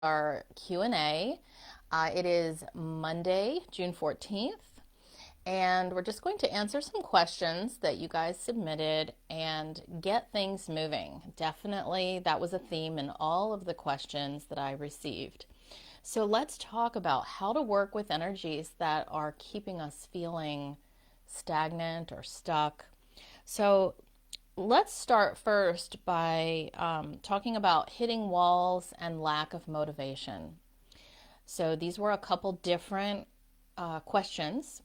Our Q&A. It is Monday, June 14th, and we're just going to answer some questions that you guys submitted and get things moving. Definitely, that was a theme in all of the questions that I received. So let's talk about how to work with energies that are keeping us feeling stagnant or stuck. So let's start first by talking about hitting walls and lack of motivation. So these were a couple different questions.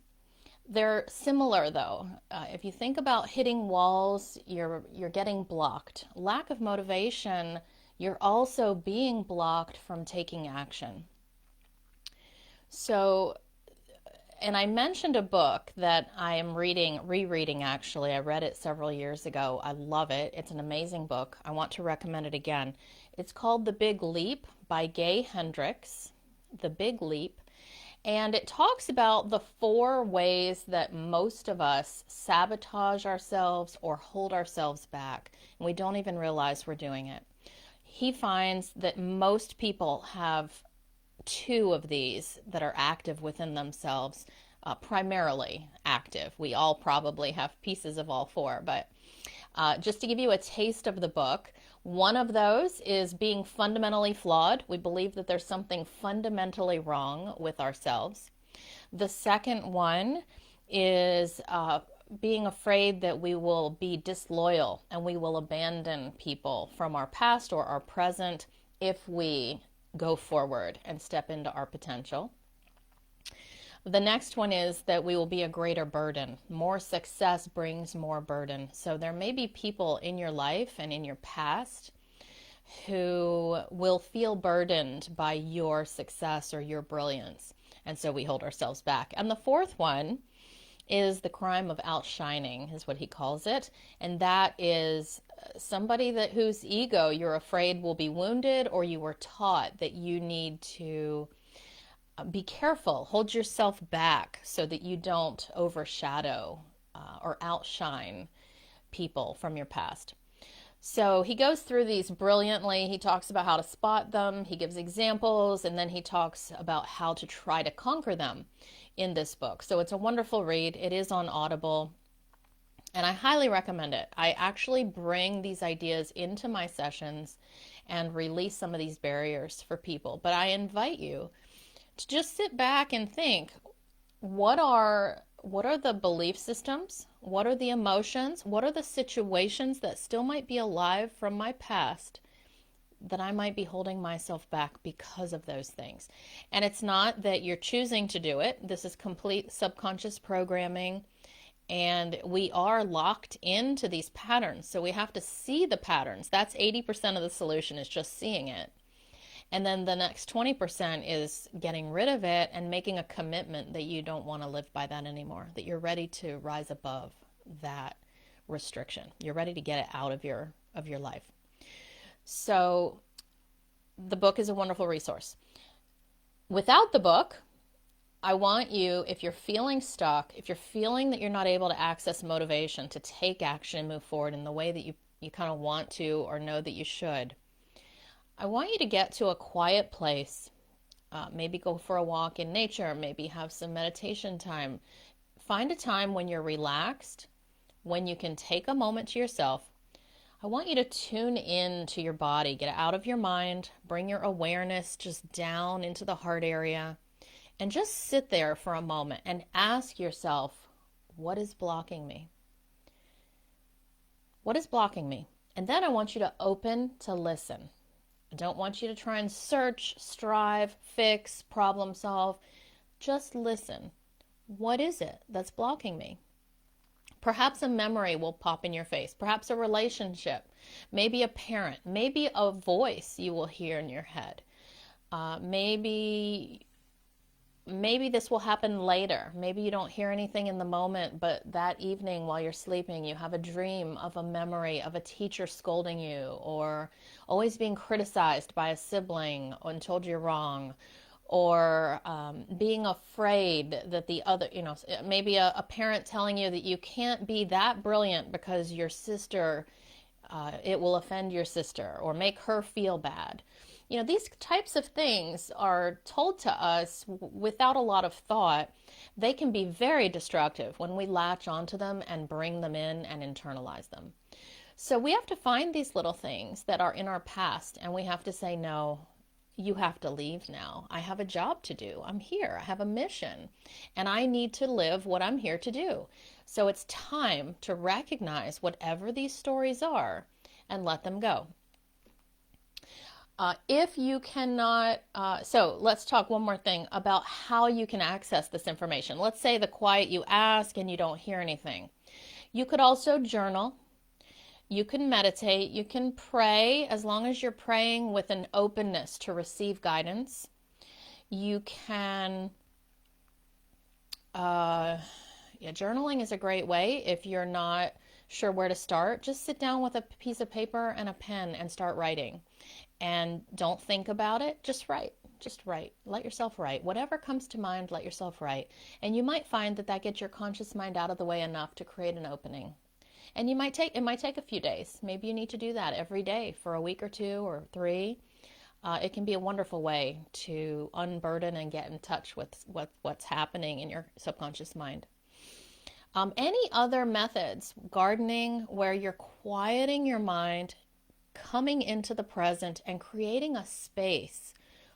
They're similar though. If you think about hitting walls, you're getting blocked. Lack of motivation, you're also being blocked from taking action. So, and I mentioned a book that I am rereading actually. I read it several years ago. I love it. It's an amazing book. I want to recommend it again. It's called The Big Leap by Gay Hendricks. The Big Leap. And it talks about the 4 ways that most of us sabotage ourselves or hold ourselves back, and we don't even realize we're doing it. He finds that most people have 2 of these that are active within themselves, primarily active. We all probably have pieces of all 4, but just to give you a taste of the book, one of those is being fundamentally flawed. We believe that there's something fundamentally wrong with ourselves. The second one is being afraid that we will be disloyal and we will abandon people from our past or our present if we go forward and step into our potential. The next one is that we will be a greater burden. More success brings more burden. So there may be people in your life and in your past who will feel burdened by your success or your brilliance. And so we hold ourselves back. And the fourth one is the crime of outshining, is what he calls it. And that is somebody whose ego you're afraid will be wounded, or you were taught that you need to be careful, hold yourself back so that you don't overshadow or outshine people from your past. So he goes through these brilliantly. He talks about how to spot them, he gives examples, and then he talks about how to try to conquer them in this book. So it's a wonderful read. It is on Audible, and I highly recommend it. I actually bring these ideas into my sessions and release some of these barriers for people. But I invite you to just sit back and think, what are the belief systems? What are the emotions? What are the situations that still might be alive from my past that I might be holding myself back because of those things? And it's not that you're choosing to do it. This is complete subconscious programming, and we are locked into these patterns. So we have to see the patterns. That's 80% of the solution, is just seeing it. And then the next 20% is getting rid of it and making a commitment that you don't want to live by that anymore, that you're ready to rise above that restriction. You're ready to get it out of your life. So the book is a wonderful resource. Without the book, I want you, if you're feeling stuck, if you're feeling that you're not able to access motivation to take action and move forward in the way that you kind of want to or know that you should, I want you to get to a quiet place. Maybe go for a walk in nature, maybe have some meditation time. Find a time when you're relaxed, when you can take a moment to yourself. I want you to tune in to your body, get out of your mind, bring your awareness just down into the heart area, and just sit there for a moment and ask yourself, what is blocking me? What is blocking me? And then I want you to open to listen. I don't want you to try and search, strive, fix, problem solve. Just listen. What is it that's blocking me? Perhaps a memory will pop in your face. Perhaps a relationship. Maybe a parent. Maybe a voice you will hear in your head. Maybe this will happen later. Maybe you don't hear anything in the moment, but that evening while you're sleeping, you have a dream of a memory of a teacher scolding you, or always being criticized by a sibling and told you're wrong, or being afraid that the other, maybe a parent telling you that you can't be that brilliant because your sister, it will offend your sister or make her feel bad. You know, these types of things are told to us without a lot of thought. They can be very destructive when we latch onto them and bring them in and internalize them. So we have to find these little things that are in our past and we have to say, no, you have to leave now. I have a job to do. I'm here. I have a mission and I need to live what I'm here to do. So it's time to recognize whatever these stories are and let them go. If you cannot, so let's talk one more thing about how you can access this information. Let's say the quiet you ask and you don't hear anything. You could also journal. You can meditate. You can pray as long as you're praying with an openness to receive guidance. You can, journaling is a great way if you're not sure where to start. Just sit down with a piece of paper and a pen and start writing. And don't think about it, just write. Just write. Let yourself write. Whatever comes to mind, let yourself write. And you might find that gets your conscious mind out of the way enough to create an opening. And it might take a few days. Maybe you need to do that every day for a week or 2 or 3. It can be a wonderful way to unburden and get in touch with what's happening in your subconscious mind. Any other methods, gardening, where you're quieting your mind, coming into the present and creating a space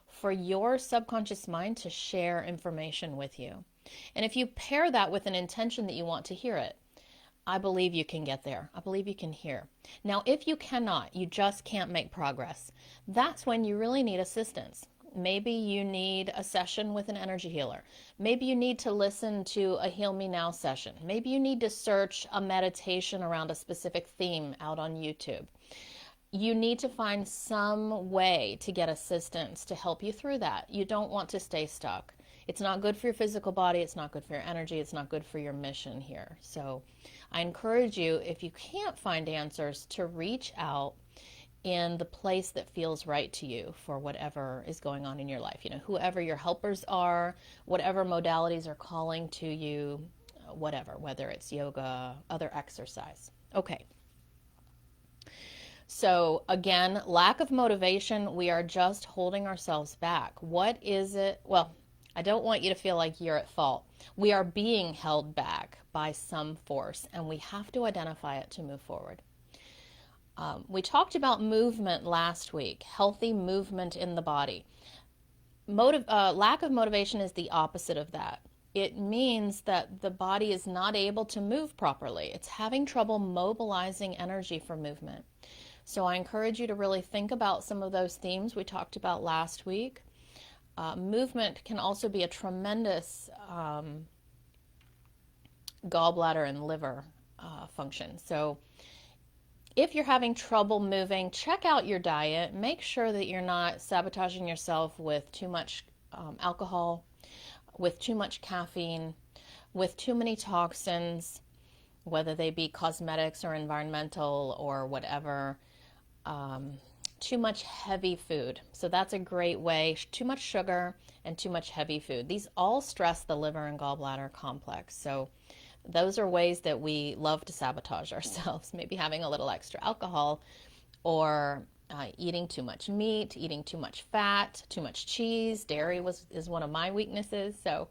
for your subconscious mind to share information with you. And if you pair that with an intention that you want to hear it, I believe you can get there. I believe you can hear. Now, if you cannot, you just can't make progress, that's when you really need assistance. Maybe you need a session with an energy healer. Maybe you need to listen to a Heal Me Now session. Maybe you need to search a meditation around a specific theme out on YouTube. You need to find some way to get assistance to help you through that. You don't want to stay stuck. It's not good for your physical body. It's not good for your energy. It's not good for your mission here. So I encourage you, if you can't find answers, to reach out in the place that feels right to you for whatever is going on in your life. You know, whoever your helpers are, whatever modalities are calling to you, whatever, whether it's yoga, other exercise. Okay. So again, lack of motivation, we are just holding ourselves back. What is it? Well, I don't want you to feel like you're at fault. We are being held back by some force, and we have to identify it to move forward. We talked about movement last week, healthy movement in the body. Lack of motivation is the opposite of that. It means that the body is not able to move properly. It's having trouble mobilizing energy for movement. So I encourage you to really think about some of those themes we talked about last week. Movement can also be a tremendous gallbladder and liver function. So if you're having trouble moving, check out your diet. Make sure that you're not sabotaging yourself with too much alcohol, with too much caffeine, with too many toxins, whether they be cosmetics or environmental or whatever. Too much heavy food. So that's a great way. Too much sugar and too much heavy food. These all stress the liver and gallbladder complex. So those are ways that we love to sabotage ourselves. Maybe having a little extra alcohol, or eating too much meat, eating too much fat, too much cheese. Dairy is one of my weaknesses. So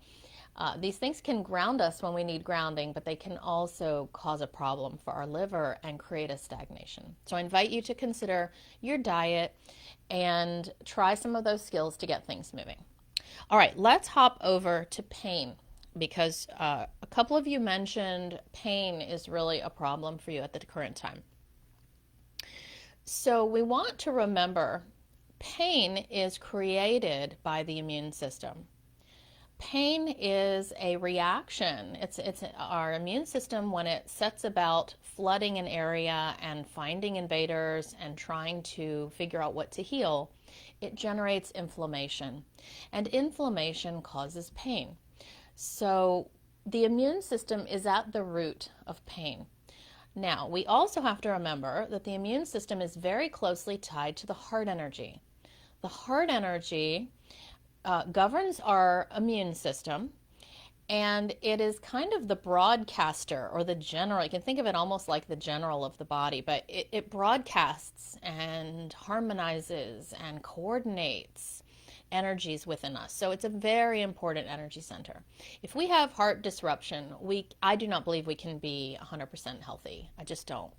these things can ground us when we need grounding, but they can also cause a problem for our liver and create a stagnation. So I invite you to consider your diet and try some of those skills to get things moving. All right, let's hop over to pain, because a couple of you mentioned pain is really a problem for you at the current time. So we want to remember pain is created by the immune system. Pain is a reaction. It's our immune system, when it sets about flooding an area and finding invaders and trying to figure out what to heal, it generates inflammation. And inflammation causes pain. So the immune system is at the root of pain. Now, we also have to remember that the immune system is very closely tied to the heart energy. The heart energy governs our immune system, And it is kind of the broadcaster or the general. You can think of it almost like the general of the body, but it broadcasts and harmonizes and coordinates energies within us. So it's a very important energy center. If we have heart disruption, I do not believe we can be 100% healthy. I just don't.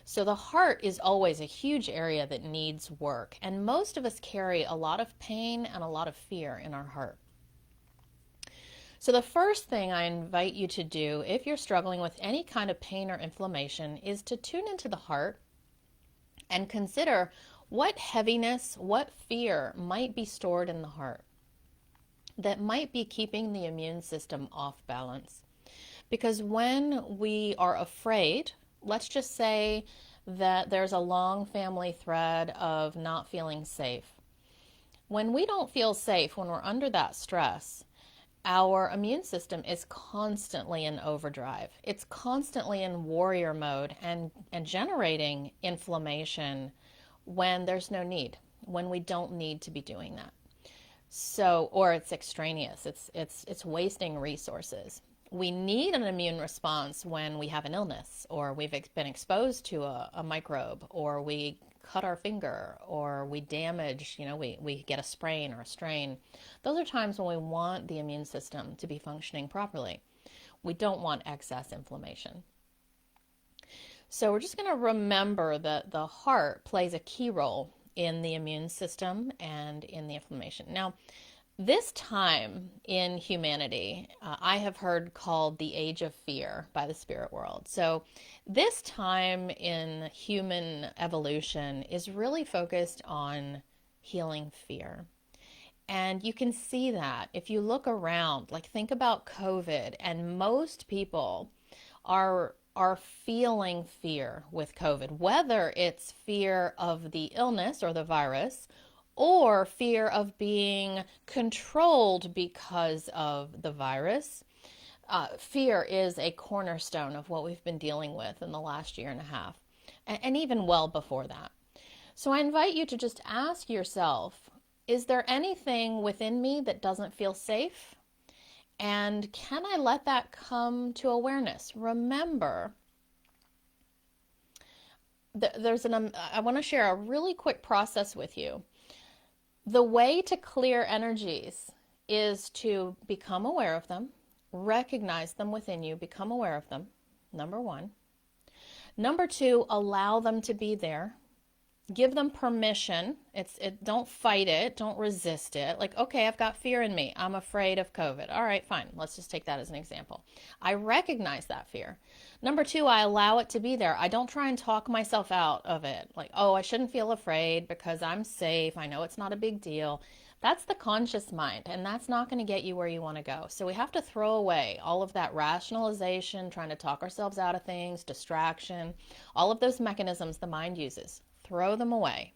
So the heart is always a huge area that needs work. And most of us carry a lot of pain and a lot of fear in our heart. So the first thing I invite you to do if you're struggling with any kind of pain or inflammation is to tune into the heart and consider what heaviness, what fear might be stored in the heart that might be keeping the immune system off balance. Because when we are afraid, let's just say that there's a long family thread of not feeling safe. When we don't feel safe, when we're under that stress, our immune system is constantly in overdrive. It's constantly in warrior mode and generating inflammation when there's no need, when we don't need to be doing that. So, or it's extraneous. It's wasting resources. We need an immune response when we have an illness, or we've been exposed to a microbe, or we cut our finger, or we damage, we get a sprain or a strain. Those are times when we want the immune system to be functioning properly. We don't want excess inflammation. So we're just going to remember that the heart plays a key role in the immune system and in the inflammation. Now, this time in humanity, I have heard called the age of fear by the spirit world. So this time in human evolution is really focused on healing fear. And you can see that if you look around, like think about COVID, and most people are feeling fear with COVID, whether it's fear of the illness or the virus, or fear of being controlled because of the virus. Fear is a cornerstone of what we've been dealing with in the last year and a half, and even well before that. So I invite you to just ask yourself, is there anything within me that doesn't feel safe? And can I let that come to awareness? Remember, I want to share a really quick process with you. The way to clear energies is to become aware of them, recognize them within you, become aware of them, number one. Number two, allow them to be there. Give them permission. Don't fight it. Don't resist it. Like, okay, I've got fear in me. I'm afraid of COVID. All right, fine. Let's just take that as an example. I recognize that fear. Number two, I allow it to be there. I don't try and talk myself out of it. Like, oh, I shouldn't feel afraid because I'm safe. I know it's not a big deal. That's the conscious mind, and that's not going to get you where you want to go. So we have to throw away all of that rationalization, trying to talk ourselves out of things, distraction, all of those mechanisms the mind uses. Throw them away.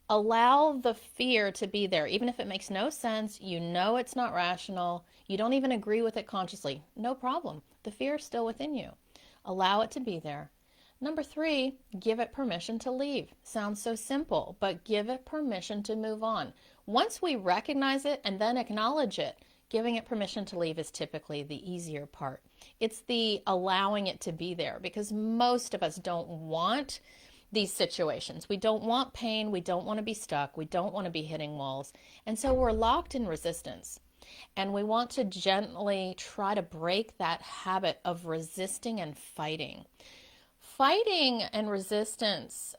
Allow the fear to be there, even if it makes no sense. You know it's not rational. You don't even agree with it consciously. No problem. The fear is still within you. Allow it to be there. Number three, give it permission to leave. Sounds so simple, but give it permission to move on. Once we recognize it and then acknowledge it, giving it permission to leave is typically the easier part. It's the allowing it to be there, because most of us don't want these situations. We don't want pain. We don't want to be stuck. We don't want to be hitting walls. And so we're locked in resistance. And we want to gently try to break that habit of resisting and fighting. Fighting and resistance,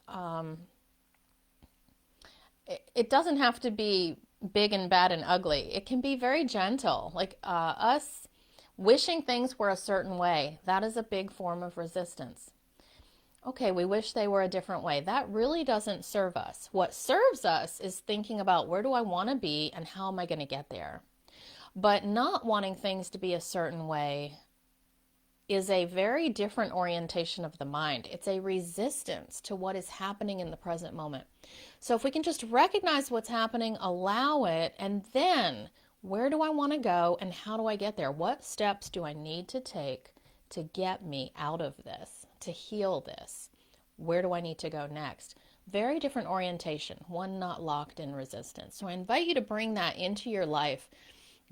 it doesn't have to be big and bad and ugly. It can be very gentle. Like us wishing things were a certain way. That is a big form of resistance. Okay, we wish they were a different way. That really doesn't serve us. What serves us is thinking about where do I want to be and how am I going to get there. But not wanting things to be a certain way is a very different orientation of the mind. It's a resistance to what is happening in the present moment. So if we can just recognize what's happening, allow it, and then where do I want to go and how do I get there? What steps do I need to take to get me out of this, to heal this? Where do I need to go next? Very different orientation, one not locked in resistance. So I invite you to bring that into your life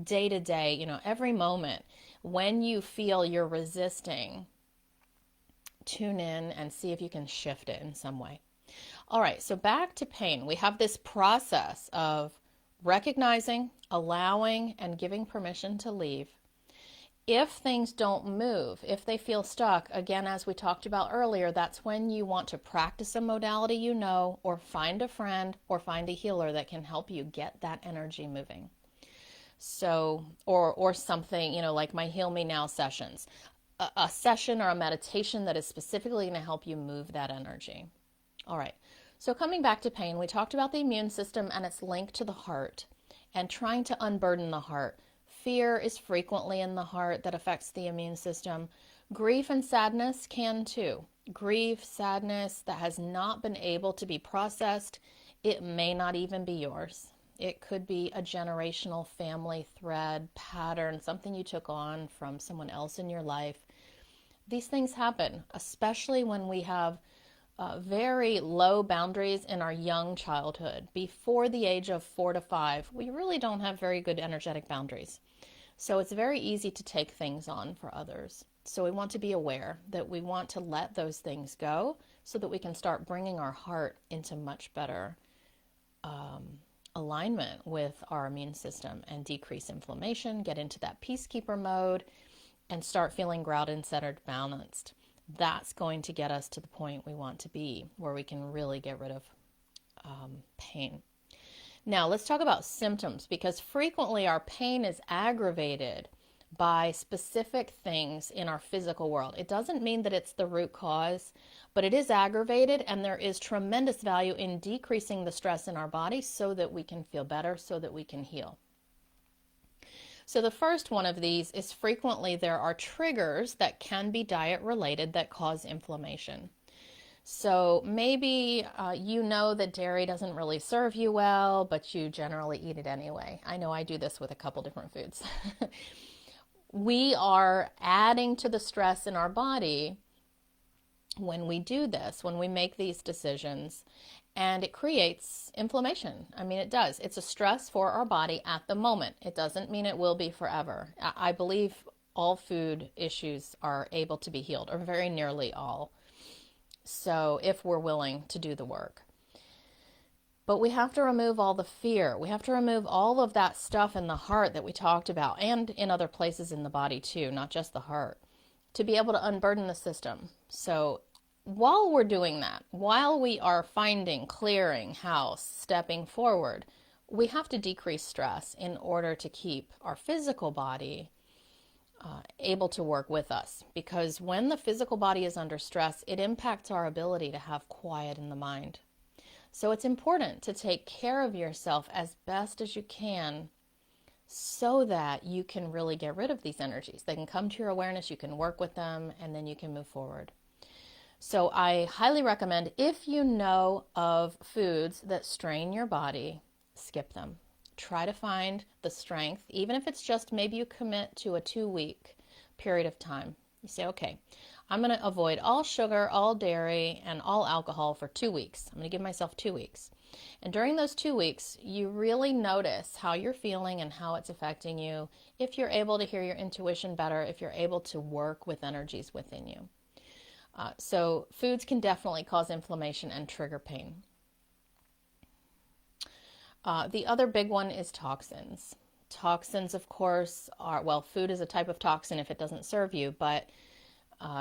day to day, every moment when you feel you're resisting, tune in and see if you can shift it in some way. All right, so back to pain. We have this process of recognizing, allowing, and giving permission to leave. If things don't move, if they feel stuck, again, as we talked about earlier, that's when you want to practice a modality or find a friend or find a healer that can help you get that energy moving. So, or something, like my Heal Me Now sessions, a session or a meditation that is specifically going to help you move that energy. All right. So coming back to pain, we talked about the immune system and its link to the heart and trying to unburden the heart. Fear is frequently in the heart that affects the immune system. Grief and sadness can too. Grief, sadness that has not been able to be processed, it may not even be yours. It could be a generational family thread, pattern, something you took on from someone else in your life. These things happen, especially when we have very low boundaries in our young childhood. Before the age of 4 to 5, we really don't have very good energetic boundaries. So it's very easy to take things on for others. So we want to be aware that we want to let those things go so that we can start bringing our heart into much better alignment with our immune system and decrease inflammation, get into that peacekeeper mode, and start feeling grounded, centered, balanced. That's going to get us to the point we want to be, where we can really get rid of pain. Now, let's talk about symptoms, because frequently our pain is aggravated by specific things in our physical world. It doesn't mean that it's the root cause, but it is aggravated, and there is tremendous value in decreasing the stress in our body so that we can feel better, so that we can heal. So the first one of these is frequently there are triggers that can be diet related that cause inflammation. So maybe you know that dairy doesn't really serve you well, but you generally eat it anyway. I know I do this with a couple different foods. We are adding to the stress in our body when we do this, when we make these decisions, and it creates inflammation. I mean, it does. It's a stress for our body at the moment. It doesn't mean it will be forever. I believe all food issues are able to be healed, or very nearly all. So if we're willing to do the work. But we have to remove all the fear. We have to remove all of that stuff in the heart that we talked about, and in other places in the body too, not just the heart, to be able to unburden the system. So while we're doing that, while we are finding, clearing house, stepping forward, we have to decrease stress in order to keep our physical body able to work with us. Because when the physical body is under stress, it impacts our ability to have quiet in the mind. So it's important to take care of yourself as best as you can so that you can really get rid of these energies. They can come to your awareness, you can work with them, and then you can move forward. So I highly recommend, if you know of foods that strain your body, skip them. Try to find the strength, even if it's just maybe you commit to a 2-week period of time. You say, okay, I'm going to avoid all sugar, all dairy, and all alcohol for 2 weeks. I'm going to give myself 2 weeks. And during those 2 weeks, you really notice how you're feeling and how it's affecting you. If you're able to hear your intuition better, if you're able to work with energies within you. So foods can definitely cause inflammation and trigger pain. The other big one is toxins. Toxins, of course, food is a type of toxin if it doesn't serve you, but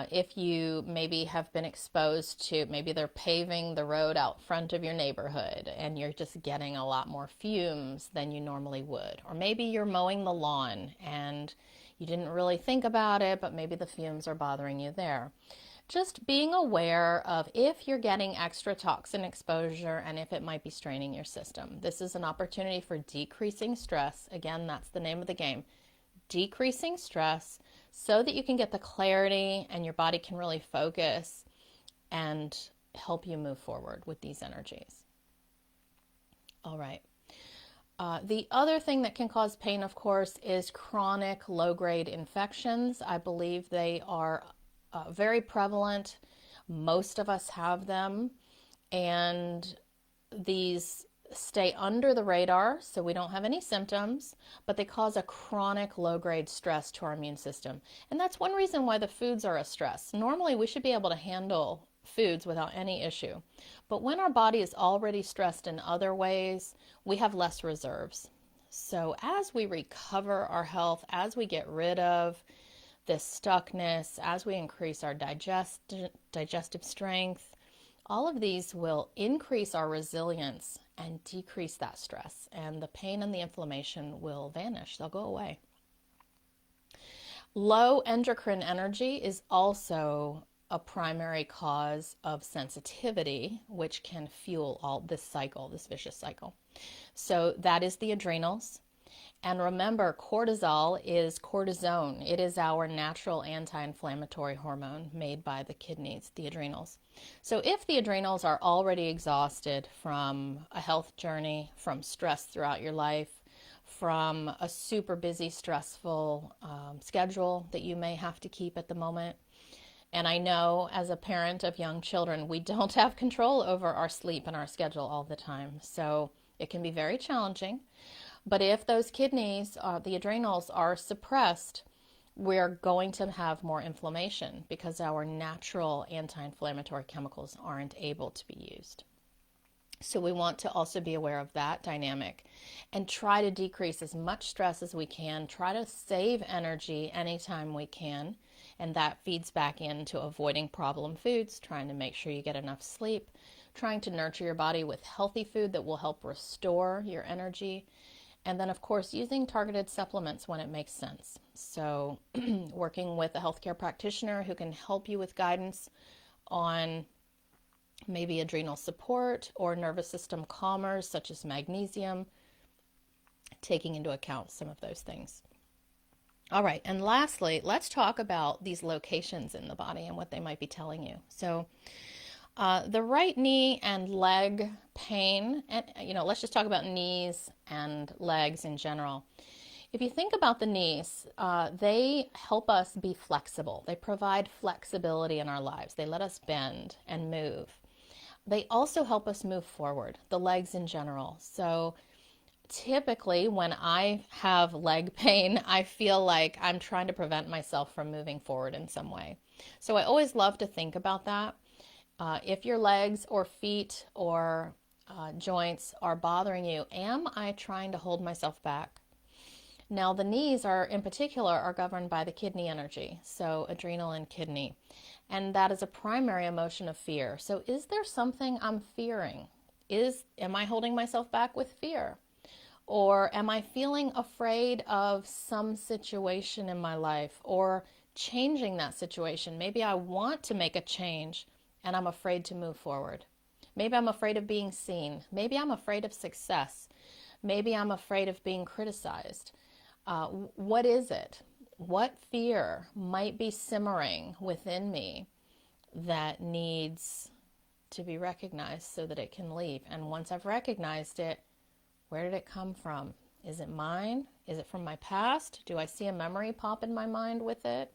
if you maybe have been exposed to, maybe they're paving the road out front of your neighborhood and you're just getting a lot more fumes than you normally would. Or maybe you're mowing the lawn and you didn't really think about it, but maybe the fumes are bothering you there. Just being aware of if you're getting extra toxin exposure and if it might be straining your system. This is an opportunity for decreasing stress. Again, that's the name of the game. Decreasing stress so that you can get the clarity and your body can really focus and help you move forward with these energies. All right. The other thing that can cause pain, of course, is chronic low-grade infections. I believe they are very prevalent. Most of us have them, and these stay under the radar so we don't have any symptoms, but they cause a chronic low-grade stress to our immune system. And that's one reason why the foods are a stress. Normally, we should be able to handle foods without any issue. But when our body is already stressed in other ways, we have less reserves. So as we recover our health, as we get rid of this stuckness, as we increase our digestive strength, all of these will increase our resilience and decrease that stress, and the pain and the inflammation will vanish. They'll go away. Low endocrine energy is also a primary cause of sensitivity, which can fuel all this cycle, this vicious cycle. So that is the adrenals. And remember, cortisol is cortisone. It is our natural anti-inflammatory hormone made by the kidneys, the adrenals. So if the adrenals are already exhausted from a health journey, from stress throughout your life, from a super busy, stressful schedule that you may have to keep at the moment, and I know as a parent of young children, we don't have control over our sleep and our schedule all the time. So it can be very challenging. But if those kidneys, the adrenals, are suppressed, we're going to have more inflammation because our natural anti-inflammatory chemicals aren't able to be used. So we want to also be aware of that dynamic and try to decrease as much stress as we can, try to save energy anytime we can, and that feeds back into avoiding problem foods, trying to make sure you get enough sleep, trying to nurture your body with healthy food that will help restore your energy, and then, of course, using targeted supplements when it makes sense. So working with a healthcare practitioner who can help you with guidance on maybe adrenal support or nervous system calmers such as magnesium, taking into account some of those things. All right, and lastly, let's talk about these locations in the body and what they might be telling you. So the right knee and leg pain, and let's just talk about knees and legs in general. If you think about the knees, they help us be flexible. They provide flexibility in our lives. They let us bend and move. They also help us move forward, the legs in general. So typically when I have leg pain, I feel like I'm trying to prevent myself from moving forward in some way. So I always love to think about that. If your legs or feet or joints are bothering you, am I trying to hold myself back? Now the knees in particular are governed by the kidney energy, so adrenal and kidney. And that is a primary emotion of fear. So is there something I'm fearing? Am I holding myself back with fear? Or am I feeling afraid of some situation in my life or changing that situation? Maybe I want to make a change and I'm afraid to move forward. Maybe I'm afraid of being seen. Maybe I'm afraid of success. Maybe I'm afraid of being criticized. What is it? What fear might be simmering within me that needs to be recognized so that it can leave? And once I've recognized it, where did it come from? Is it mine? Is it from my past? Do I see a memory pop in my mind with it?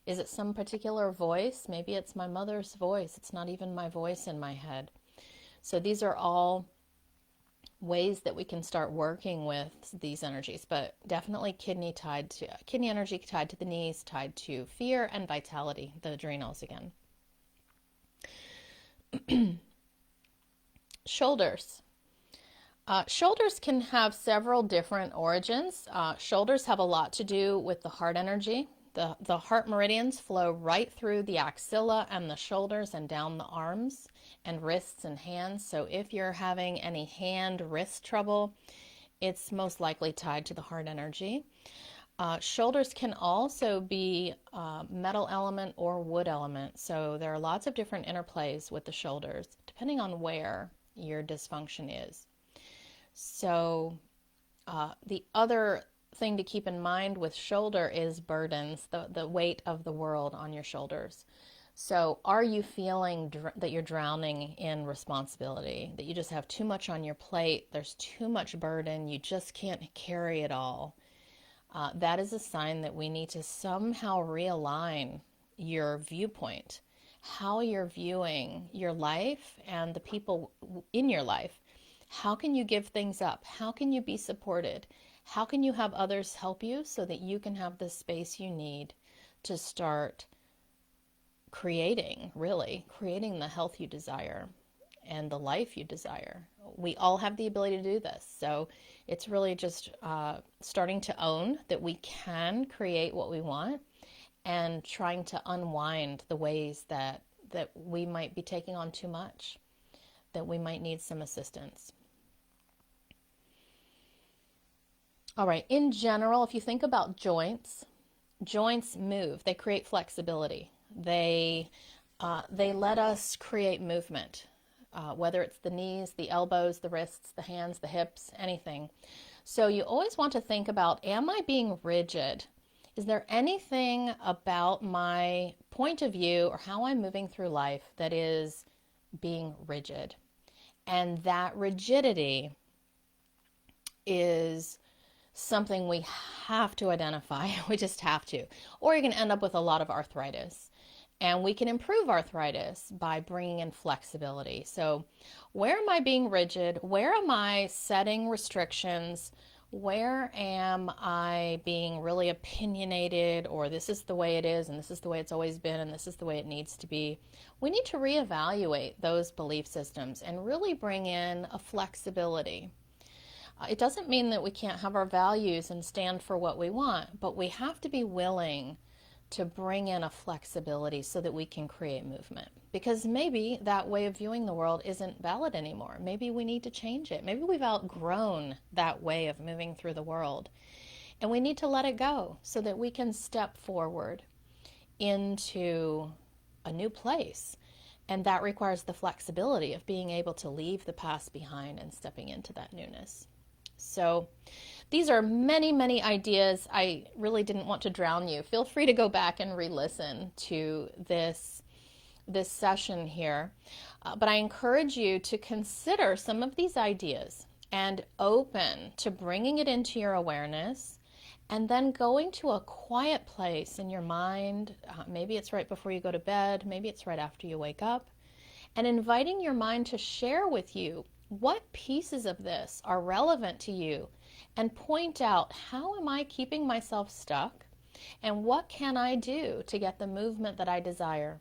Is it some particular voice? Maybe it's my mother's voice. It's not even my voice in my head. So these are all ways that we can start working with these energies, but definitely kidney energy tied to the knees, tied to fear and vitality, the adrenals again. Shoulders. Shoulders can have several different origins. Shoulders have a lot to do with the heart energy. The heart meridians flow right through the axilla and the shoulders and down the arms and wrists and hands. So if you're having any hand-wrist trouble, it's most likely tied to the heart energy. Shoulders can also be metal element or wood element. So there are lots of different interplays with the shoulders, depending on where your dysfunction is. So the other thing to keep in mind with shoulder is burdens, the weight of the world on your shoulders. So are you feeling that you're drowning in responsibility, that you just have too much on your plate, there's too much burden, you just can't carry it all? That is a sign that we need to somehow realign your viewpoint, how you're viewing your life and the people in your life, How can you give things up? How can you be supported? How can you have others help you so that you can have the space you need to start creating the health you desire and the life you desire? We all have the ability to do this. So it's really just starting to own that we can create what we want and trying to unwind the ways that we might be taking on too much, that we might need some assistance. All right, in general, if you think about joints move, they create flexibility. They let us create movement, whether it's the knees, the elbows, the wrists, the hands, the hips, anything. So you always want to think about, am I being rigid? Is there anything about my point of view or how I'm moving through life that is being rigid? And that rigidity is something we have to identify. We just have to. Or you're going to end up with a lot of arthritis. And we can improve arthritis by bringing in flexibility. So where am I being rigid? Where am I setting restrictions? Where am I being really opinionated, or this is the way it is, and this is the way it's always been, and this is the way it needs to be? We need to reevaluate those belief systems and really bring in a flexibility. It doesn't mean that we can't have our values and stand for what we want, but we have to be willing to bring in a flexibility so that we can create movement. Because maybe that way of viewing the world isn't valid anymore. Maybe we need to change it. Maybe we've outgrown that way of moving through the world. And we need to let it go so that we can step forward into a new place. And that requires the flexibility of being able to leave the past behind and stepping into that newness. So these are many, many ideas. I really didn't want to drown you. Feel free to go back and re-listen to this session here. But I encourage you to consider some of these ideas and open to bringing it into your awareness, and then going to a quiet place in your mind. Maybe it's right before you go to bed. Maybe it's right after you wake up. And inviting your mind to share with you what pieces of this are relevant to you, and point out, how am I keeping myself stuck, and what can I do to get the movement that I desire?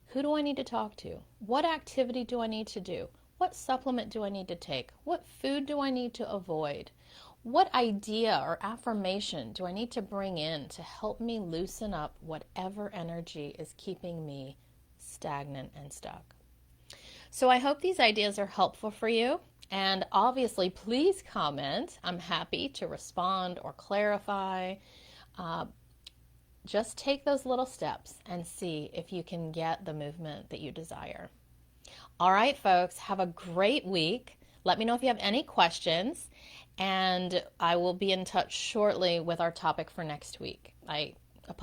Who do I need to talk to? What activity do I need to do? What supplement do I need to take? What food do I need to avoid? What idea or affirmation do I need to bring in to help me loosen up whatever energy is keeping me stagnant and stuck? So I hope these ideas are helpful for you. And obviously, please comment. I'm happy to respond or clarify. Just take those little steps and see if you can get the movement that you desire. All right, folks, have a great week. Let me know if you have any questions, and I will be in touch shortly with our topic for next week. I